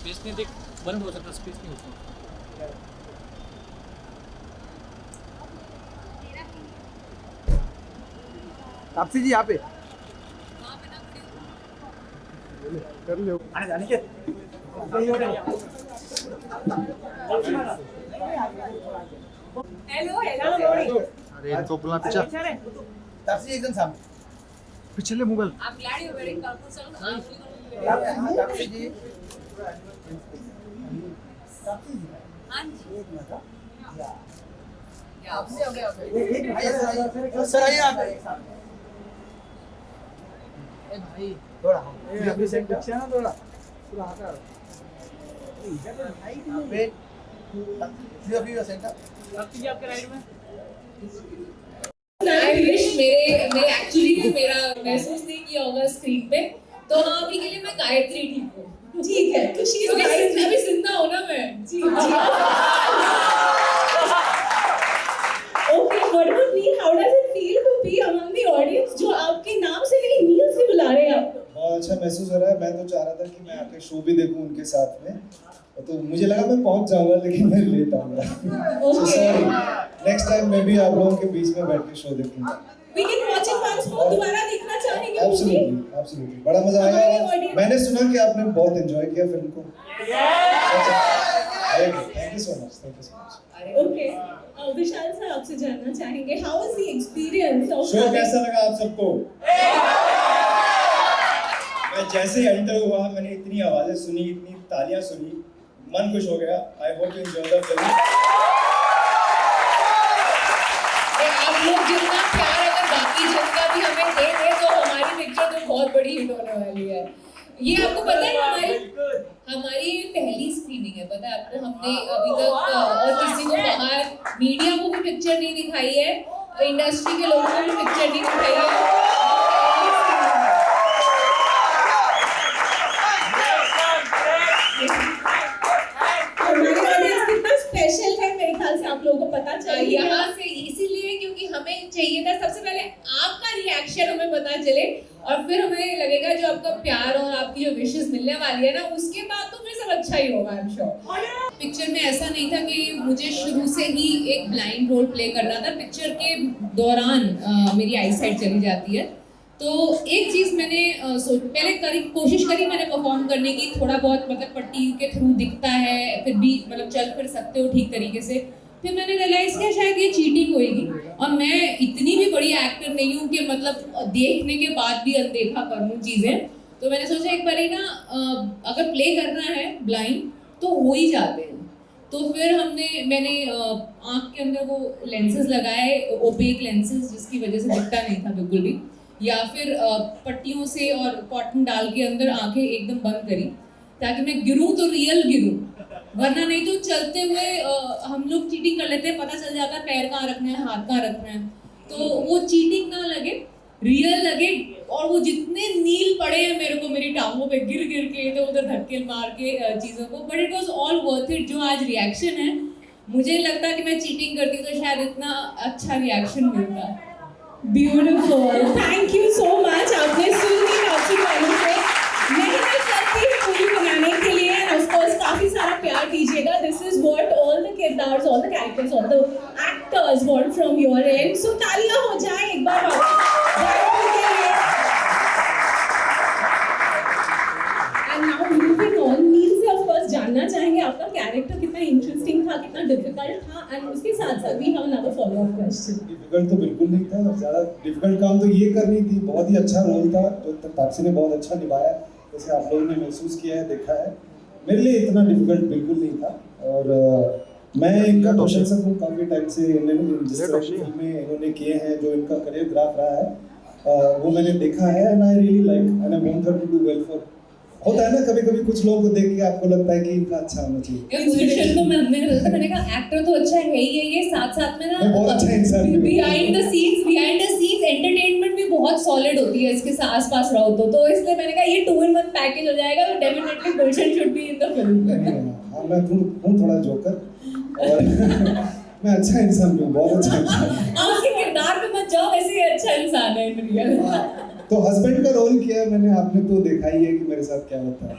Space नहीं देख बंद हो सकता, स्पेस नहीं होता। तापसी जी यहाँ पे कर लो। जाने के हेलो हेलो अरे तो बोला पीछे तापसी जी एकदम सामने पीछे ले mobile I'm glad you're wearing colorful socks. Taapsee ji हाँ जी। सर आइए आप थोड़ा अपनी साइड पीछे ना थोड़ा पूरा हाथ पे थ्री ऑफ यू सेंटर आपके राइट में I wish मेरे एक्चुअली मेरा महसूस नहीं किया होगा स्क्रीन पे, तो हाँ अभी के लिए मैं गायत्री ठीक हूँ। ठीक है, तो शी इज अभी जिंदा हो ना मैं। जी जी। Okay, what about Neil? How does it feel to be among the audience जो आपके नाम से नहीं नील से बुला रहे हैं आपको? बहुत अच्छा महसूस हो रहा है। मैं तो चाह रहा था कि मैं आके शो भी देखूं उनके साथ में, तो मुझे लगा मैं पहुंच जाऊंगा लेकिन मैं लेट आऊंगा। So sorry. नेक्स्ट टाइम मैं भी आप लोगों के बीच में बैठ के शो देखूंगा। We can watch it once more. दोबारा देखना चाहेंगे movie? Absolutely, absolutely. बड़ा मजा आया। मैंने सुना कि आपने बहुत एंजॉय किया फिल्म को। Thank you so much. Thank you so much. Okay. Vishal sir आपसे जानना चाहेंगे how was the experience of show कैसा लगा आप सबको? मैं जैसे ही एंटर हुआ मैंने इतनी आवाजें सुनी, इतनी तालियां सुनी, मन खुश हो गया। I hope you enjoy the film. आप लोग जितना प्यार अगर बाकी जनता भी हमें दे दे तो हमारी पिक्चर तो बहुत बड़ी हिट होने वाली है। ये आपको पता है हमारी पहली स्क्रीनिंग है, पता है आपको? हमने अभी तक और किसी को बाहर मीडिया को भी पिक्चर नहीं दिखाई है, इंडस्ट्री के लोगों को भी पिक्चर नहीं दिखाई है। स्पेशल है मेरे ख्याल से आप लोगों को पता चाहिए यहाँ से, इसीलिए क्योंकि हमें चाहिए था सबसे पहले आपका रिएक्शन हमें पता चले और फिर हमें लगेगा जो आपका प्यार और आपकी जो विशेस मिलने वाली है ना, उसके बाद तो फिर सब अच्छा ही होगा। I am sure. पिक्चर में ऐसा नहीं था कि मुझे शुरू से ही एक ब्लाइंड रोल प्ले करना था। पिक्चर के दौरान मेरी आई साइट चली जाती है, तो एक चीज़ मैंने पहले कोशिश करी मैंने परफॉर्म करने की, थोड़ा बहुत मतलब पट्टी के थ्रू दिखता है, फिर भी मतलब चल फिर सकते हो ठीक तरीके से। फिर मैंने रियलाइज़ किया शायद ये चीटिंग होएगी, और मैं इतनी भी बड़ी एक्टर नहीं हूँ कि मतलब देखने के बाद भी अनदेखा कर लूँ चीज़ें। तो मैंने सोचा एक बार अगर प्ले करना है ब्लाइंड तो हो ही जाते हैं। तो फिर मैंने आँख के अंदर वो लेंसेज लगाए, ओपेक लेंसेज, जिसकी वजह से दिखता नहीं था बिल्कुल भी, या फिर पट्टियों से और कॉटन डाल के अंदर आंखें एकदम बंद करी ताकि मैं गिरूं तो रियल गिरूं, वरना नहीं तो चलते हुए हम लोग चीटिंग कर लेते हैं, पता चल जाता है पैर कहाँ रखना है, हाथ कहाँ रखना है, तो वो चीटिंग ना लगे, रियल लगे। और वो जितने नील पड़े हैं मेरे को मेरी टांगों पे गिर गिर के, तो उधर धक्के मार के चीज़ों को, but it was all worth it. जो आज रिएक्शन है, मुझे लगता कि मैं चीटिंग करती तो शायद इतना अच्छा रिएक्शन मिलता। Beautiful, thank you so much. आपने सुन ली आपकी पहले से मेहनत करती है मूवी बनाने के लिए, एंड ऑफ कोर्स काफी सारा प्यार दीजिएगा। This is what all the किरदार्स, all the characters, all the actors want from your end. So तालियां हो जाए एक बार गायत्री के लिए। And now moving on, Neel से ऑफ कोर्स जानना चाहेंगे आपका कैरेक्टर कितना इंटरेस्टिंग था, कितना डिफिकल्ट था, एंड उसके साथ साथ भी हम another follow up question. Difficult तो बिल्कुल नहीं था, ज़्यादा डिफिकल्ट काम तो ये करनी थी। बहुत ही अच्छा रोल था जो तापसी ने बहुत अच्छा निभाया, जैसे आप लोगों ने महसूस किया है, देखा है। मेरे लिए इतना डिफिकल्ट बिल्कुल नहीं था, और मैं इनका प्रशंसक हूँ काफ़ी टाइम से। जिस तरह की फिल्में इन्होंने किए हैं, जो इनका कोरियोग्राफ रहा है, वो मैंने देखा है, and I really like and I want her to do well for. होता है ना कभी कभी कुछ लोगों को देख के आपको लगता है कि इनका अच्छा होना चाहिए। इंस्पिरेशन तो मैंने कहा एक्टर तो अच्छा है ही है, ये साथ साथ में ना बहुत अच्छा इंसान है। बिहाइंड द सीन्स एंटरटेनमेंट भी बहुत सॉलिड होती है इसके आसपास रहो तो इसलिए मैंने कहा ये 2-in-1 पैकेज हो जाएगा, तो definitely Gulshan should be in the film. हाँ, मैं हूँ थोड़ा जोकर, और मैं अच्छा इंसान हूँ, बहुत अच्छा इंसान। आपके किरदार में मत जाओ, वैसे ही अच्छा इंसान है इन रियल। तो हस्बैंड का रोल किया मैंने, आपने तो देखा ही है कि मेरे साथ क्या होता है।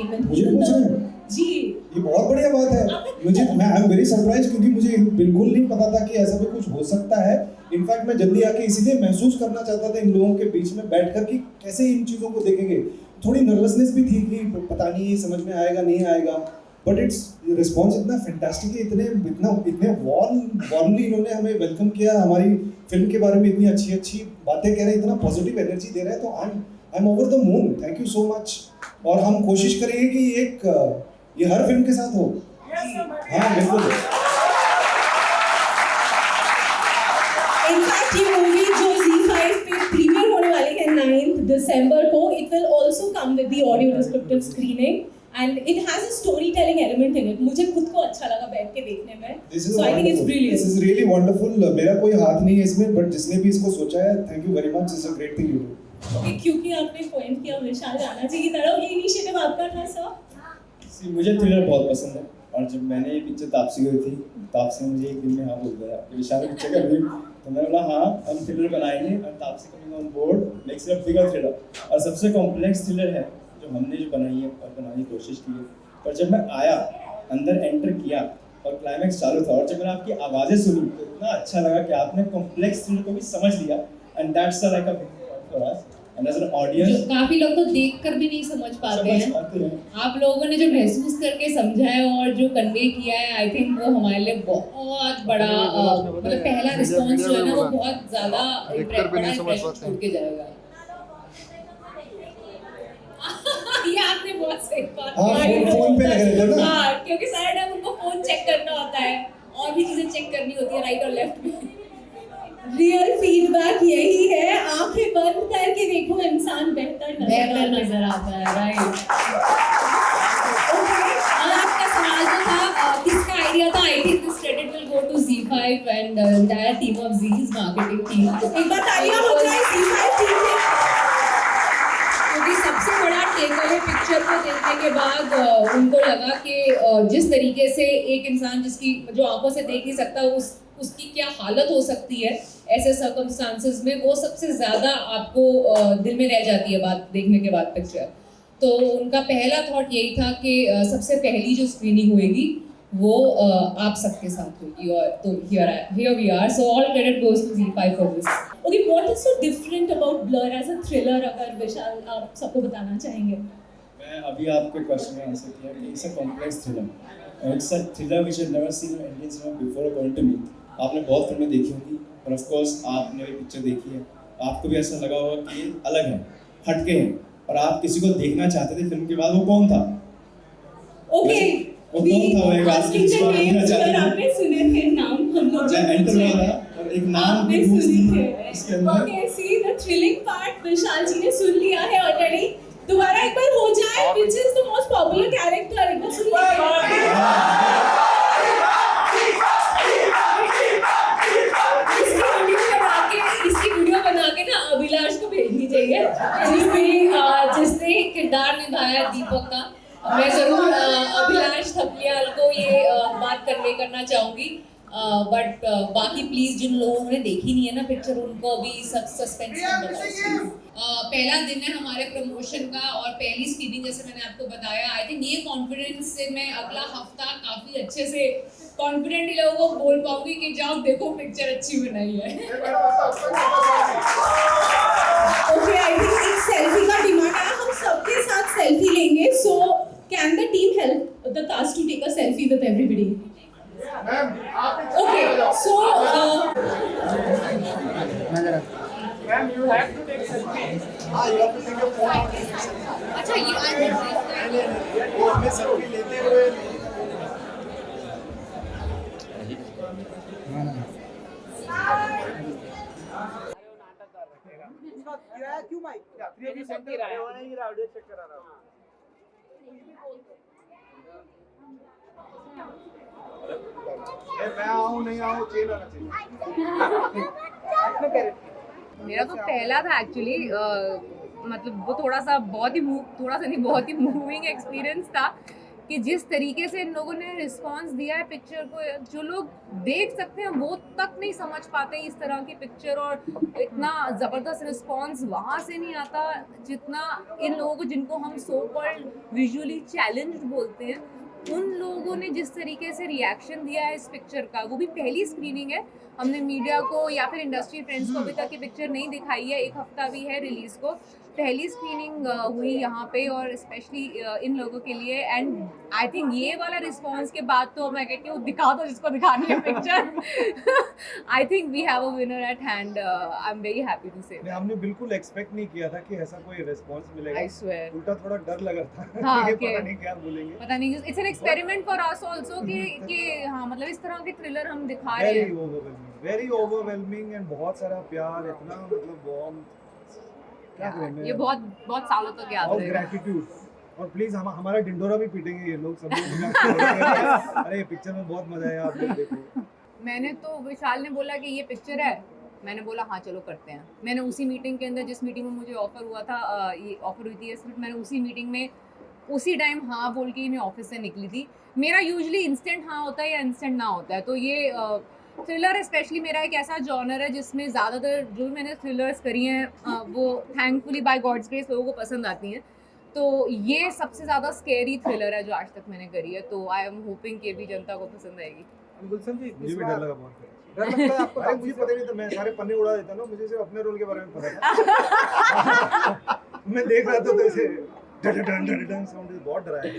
एंटरटेनमेंट मुझे पूछ रहे हैं जी, ये बहुत बढ़िया बात है। मैं आई एम वेरी सरप्राइज, क्योंकि मुझे बिल्कुल नहीं पता था कि ऐसा भी कुछ हो सकता है। इनफैक्ट मैं जल्दी आके इसीलिए महसूस करना चाहता था इन लोगों के बीच में बैठकर कि कैसे इन चीज़ों को देखेंगे। थोड़ी नर्वसनेस भी थी कि पता नहीं ये समझ में आएगा नहीं आएगा, बट इट्स रिस्पॉन्स इतना फैंटास्टिक है, इतने वार्मली इन्होंने हमें वेलकम किया, हमारी फिल्म के बारे में इतनी अच्छी अच्छी बातें कह रहे हैं, इतना पॉजिटिव एनर्जी दे रहे हैं, तो I am over the moon. Thank you so much. और हम कोशिश करेंगे कि ये हर फिल्म के साथ हो। हाँ बिल्कुल। इनफैक्ट ये मूवी जो ZEE5 पे प्रीमियर होने वाली है 9 दिसंबर को, it will also come with the audio descriptive screening and it has a story telling element in it. मुझे खुद को अच्छा लगा बैठ के देखने में, so I think it's brilliant. This is really wonderful. मेरा कोई हाथ नहीं है इसमें, बट जिसने भी इसको सोचा है, thank you very much. It's a great thing you do. Okay, क्योंकि आपने पॉइंट किया विशाल राणा जी की तरफ, ये इनिशिएटिव आपका था सर? मुझे थ्रिलर बहुत पसंद है, और जब मैंने ये पिक्चर तापसी हुई थी, तापसी मुझे एक दिन में हाँ बोल दिया कि विशाल पिक्चर कर रही, तो मैंने बोला हाँ हम थ्रिलर बनाएंगे, और Taapsee coming on board makes it a bigger thriller. और सबसे कॉम्प्लेक्स थ्रिलर है जो हमने जो बनाई है और बनाने की कोशिश की है। पर जब मैं आया, अंदर एंटर किया और क्लाइमैक्स चालू था, और जब मैंने आपकी आवाज़ें सुनी तो इतना अच्छा लगा कि आपने कॉम्प्लेक्स थ्रिलर को भी समझ लिया, and that's like a big for us and as an audience. काफी लोग तो देखकर भी नहीं समझ पाते हैं। आप लोगों ने जो महसूस करके समझा है और जो कन्वे किया है, आई थिंक वो हमारे लिए बहुत बड़ा मतलब पहला रिस्पॉन्स जो है ना, वो बहुत ज्यादा इम्प्रेशन छोड़ के जाएगा। ये आपने बहुत सही बात कही। फोन पे लग रहे थे ना। हाँ, क्योंकि सारा टाइम उनको फोन चेक करना होता है और भी चीजें चेक करनी होती है राइट और लेफ्ट में। रियल फीडबैक यही है, आंखें बंद करके देखो इंसान बेहतर नजर आता है, राइट। और आपका सवाल जो था किसका आइडिया था, I think this credit will go to ZEE5 and entire team of Zee's marketing team. एक बार तालियां हो जाए ZEE5 टीम के। क्योंकि सबसे बड़ा टेक अवे पिक्चर को देखने के बाद उनको लगा कि जिस तरीके से एक इंसान जिसकी जो आंखों से देख नहीं सकता, उसकी क्या हालत हो सकती है ऐसे सर्कमस्टांसेस में, वो सबसे ज़्यादा आपको दिल में रह जाती है बात देखने के बाद पिक्चर। तो उनका पहला थॉट यही था कि सबसे पहली जो स्क्रीनिंग होएगी वो आप सबके साथ होगी, और तो here we are, so all credit goes to ZEE5 for this. Okay, what is so different about Blur as a thriller? अगर विशाल आप सबको बताना चाहेंगे। मैं अभी आपके क्वेश्चन में आंसर किया कि it's a complex thriller, it's a thriller which have never seen in Indian cinema before according to me. आपने बहुत फिल्में देखी होंगी, और ऑफ कोर्स आपने भी पिक्चर देखी है, आपको भी ऐसा लगा होगा कि ये अलग है, हटके हैं, और आप किसी को देखना चाहते थे फिल्म के बाद, वो कौन था? Okay, वो कौन था? वो एक आदमी जिसको आप देखना चाहते थे। आपने सुने थे नाम, हम लोग मैं एंटर हुआ था और एक नाम भी सुनी थे इसके अंदर। Okay, see the thrilling part विशाल जी ने सुन लिया है ऑलरेडी। दोबारा एक बार हो जाए, which is the most popular character, एक बार सुन लीजिए। इसकी वीडियो बना के ना अभिलाष को भेजनी चाहिए, जिसने किरदार निभाया दीपक का। मैं जरूर अभिलाष थपलियाल को ये बात कन्वे करना चाहूँगी, बट बाकी प्लीज जिन लोगों ने देखी नहीं है ना पिक्चर, उनको अभी सब सस्पेंस पहला दिन है हमारे प्रमोशन का और पहली स्क्रीनिंग, जैसे मैंने आपको बताया। आई थिंक ये कॉन्फिडेंस से मैं अगला हफ्ता काफी अच्छे से कॉन्फिडेंटली लोगों को बोल पाऊंगी कि जाओ देखो पिक्चर अच्छी बनाई है। ओके, आई थिंक एक सेल्फी का डिमांड है, हम सबके साथ सेल्फी लेंगे। So can the team help the cast to take a selfie with everybody? Okay, so Ma'am, you have to take selfie. हाँ, you have to take a photo. अच्छा, ये वो हमें सेल्फी लेते हुए किराया क्यों माइक? ये सब किराया नहीं गिरा, ऑडियो चेक करा रहा हूँ। मैं आऊँ नहीं आऊँ चेन होना चाहिए। मेरा तो पहला था एक्चुअली, मतलब वो थोड़ा सा बहुत ही मूविंग एक्सपीरियंस था, कि जिस तरीके से इन लोगों ने रिस्पांस दिया है पिक्चर को, जो लोग देख सकते हैं वो तक नहीं समझ पाते इस तरह की पिक्चर, और इतना ज़बरदस्त रिस्पांस वहाँ से नहीं आता जितना इन लोगों को, जिनको हम सो कॉल्ड विजुअली चैलेंज्ड बोलते हैं, उन लोगों ने जिस तरीके से रिएक्शन दिया है इस पिक्चर का। वो भी पहली स्क्रीनिंग है, हमने मीडिया को या फिर इंडस्ट्री फ्रेंड्स को अभी तक ये पिक्चर नहीं दिखाई है, 1 हफ्ता भी है रिलीज़ को, पहली स्क्रीनिंग हुई यहाँ पे, और स्पेशली इन लोगों के लिए। एंड आई थिंक ये वाला रिस्पांस के बाद तो मैं कहती हूँ दिखा दो जिसको दिखानी है picture. I think we have a winner at hand, I am very happy to say. हमने बिल्कुल एक्सपेक्ट नहीं किया था कि ऐसा कोई रिस्पांस मिलेगा। आई स्वेयर, उल्टा थोड़ा डर लगा था। हाँ, ये okay. पता नहीं क्या बोलेंगे, पता नहीं, it's an experiment for us also कि हाँ मतलब इस तरह के थ्रिलर हम दिखा रहे हैं। वेरी ओवरवेलमिंग एंड बहुत सारा प्यार, इतना मतलब वार्म, क्या करें, ये बहुत बहुत सालों तक याद और रहेगा। ग्रेटिट्यूड। और प्लीज हमारा डिंडोरा भी पीटेंगे ये लोग सब लोग। अरे पिक्चर में बहुत मजा आया, आप लोग देखो। मैंने तो, विशाल ने बोला कि ये पिक्चर है, मैंने बोला हाँ चलो करते हैं। मैंने उसी मीटिंग के अंदर, जिस मीटिंग में मुझे ऑफर हुआ था, ये ऑफर हुई थी ये स्क्रिप्ट, मैंने उसी मीटिंग में उसी टाइम हाँ बोल के मैं ऑफिस से निकली थी। मेरा यूजुअली इंस्टेंट हाँ होता है या इंस्टेंट ना होता है, तो ये थ्रिलर स्पेशली मेरा एक ऐसा जॉनर है जिसमें ज़्यादातर जो भी मैंने थ्रिलर्स करी हैं वो थैंकफुली बाय गॉड्स ग्रेस लोगों को पसंद आती हैं। तो ये सबसे ज़्यादा स्केरी थ्रिलर है जो आज तक मैंने करी है, तो आई एम होपिंग कि भी जनता को पसंद आएगी। गुलशन जी, मुझे भी डर लगा बहुत। डर लगता है आपको? अरे मुझे पता नहीं था, मैं सारे पन्ने उड़ा देता ना, मुझे सिर्फ अपने रोल के बारे में पता था। मैं देख रहा था तो ऐसे डन साउंड, बहुत डराया।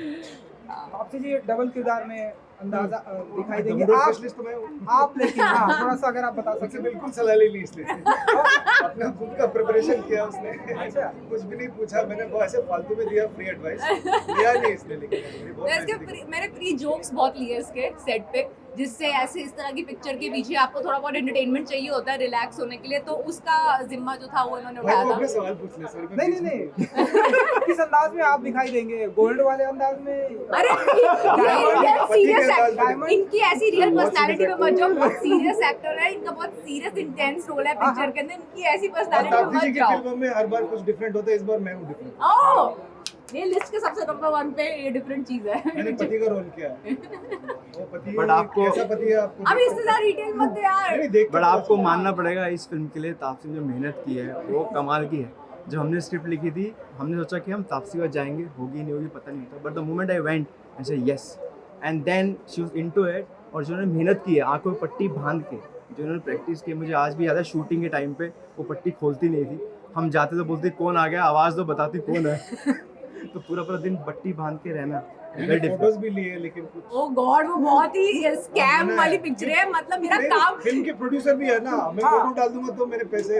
आपसे जी डबल किरदार में अंदाजा दिखाई देंगे डबल आप, स्पेशलिस्ट तो मैं हूँ। आप लेकिन हाँ थोड़ा सा अगर आप बता मुझसे सकते। बिल्कुल सलाह ली नहीं इसलिए। अपना खुद का प्रिपरेशन किया उसने। अच्छा। कुछ भी नहीं पूछा, मैंने वो ऐसे फालतू में दिया फ्री एडवाइस, लिया नहीं इसने, लेकिन बहुत nice दिखा। मैंने फ्री जोक्स बहुत लिए इसके सेट पे, जिससे ऐसे इस तरह की पिक्चर के पीछे आपको थोड़ा बहुत एंटरटेनमेंट चाहिए होता है रिलैक्स होने के लिए, तो उसका जिम्मा जो था वो इन्होंने भाई उठाया वो अपने था। सवाल पूछ ले सर। नहीं किस अंदाज में आप दिखाई देंगे? गोल्ड वाले अंदाज में? अरे सीरियस डायमंड? इनकी ऐसी रियल पर्सनालिटी में मत जाओ, बहुत सीरियस एक्टर है, इनका बहुत सीरियस इंटेंस रोल है पिक्चर के अंदर, इनकी ऐसी पर्सनालिटी में तापसी जी मत की जाओ। फिल्मों में हर बार कुछ डिफरेंट होता है, इस बार मैं हूँ डिफरेंट। ओह, ये लिस्ट के सबसे नंबर 1 पे ये डिफरेंट चीज है। मैंने पति का रोल किया है। वो पति But आपको- कैसा पति है आपको? अब इससे ज्यादा डिटेल मत दे यार। नहीं, देख के बट पता आपको चला। मानना पड़ेगा इस फिल्म के लिए तापसी ने जो मेहनत की है वो कमाल की है। जब हमने स्क्रिप्ट लिखी थी हमने सोचा कि हम तापसी के पास जाएंगे, होगी नहीं होगी पता नहीं होता, but the moment I went and said yes and then she was into it. और जो उन्होंने मेहनत की है आंखों में पट्टी बांध के, जो उन्होंने प्रैक्टिस की, मुझे आज भी याद है शूटिंग के टाइम पे वो पट्टी खोलती नहीं थी, हम जाते तो बोलते कौन आ गया, आवाज़ तो बताती कौन है। तो पूरा दिन पट्टी बांध के रहना। मैंने फोटोज भी लिए लेकिन कुछ ओ गॉड, वो बहुत ही स्कैम वाली पिक्चर है, मतलब मेरा काम। फिल्म के प्रोड्यूसर भी है ना, मैं फोटो डाल दूंगा तो मेरे पैसे।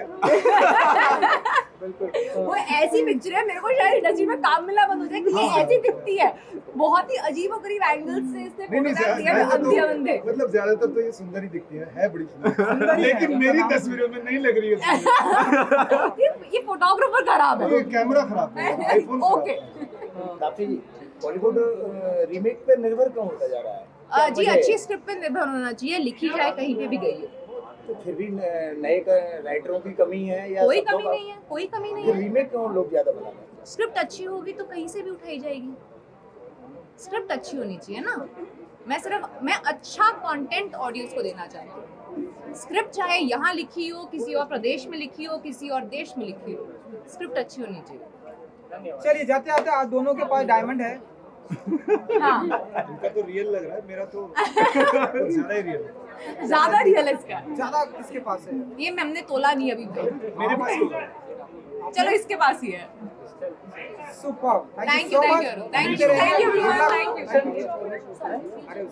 वो ऐसी पिक्चर है, मेरे को शायद इंडस्ट्री में काम मिलना बंद हो जाए कि ये ऐसी दिखती है, बहुत ही अजीबोगरीब एंगल्स से इसने फोटोग्राफ दिया है अंधे अंधे। मतलब ज्यादातर तो ये सुंदर ही दिखती है बड़ी सुंदर, लेकिन मेरी तस्वीरों में नहीं लग रही है। ये फोटोग्राफर खराब है, ये कैमरा खराब है, आईफोन ओके। तापसी जी, बॉलीवुड रीमेक पे निर्भर क्यों होता जा रहा है? क्या जी वजह है? अच्छी स्क्रिप्ट पे निर्भर होना चाहिए, लिखी जाए कहीं पे भी गई है, तो फिर भी नए राइटरों की कमी है या कोई शब्दों कमी का? नहीं है, कोई कमी नहीं तो है। रीमेक क्यों लोग ज्यादा बना रहे हैं? स्क्रिप्ट अच्छी होगी तो कहीं से भी उठाई जाएगी, स्क्रिप्ट अच्छी होनी चाहिए ना। मैं अच्छा कंटेंट ऑडियंस को देना चाहती हूँ। स्क्रिप्ट चाहे यहाँ लिखी हो, किसी और प्रदेश में लिखी हो, किसी और देश में लिखी हो, स्क्रिप्ट अच्छी होनी चाहिए। चलिए जाते जाते आप दोनों के पास डायमंड है। हाँ, इनका तो रियल लग रहा है, मेरा तो कुछ ज्यादा ही रियल है। ज्यादा रियल है इसका। ज्यादा किसके पास है? ये हमने तोला नहीं अभी तक, मेरे पास होगा। चलो इसके पास ही है। Super, thank you, thank you, thank you, thank you, thank you.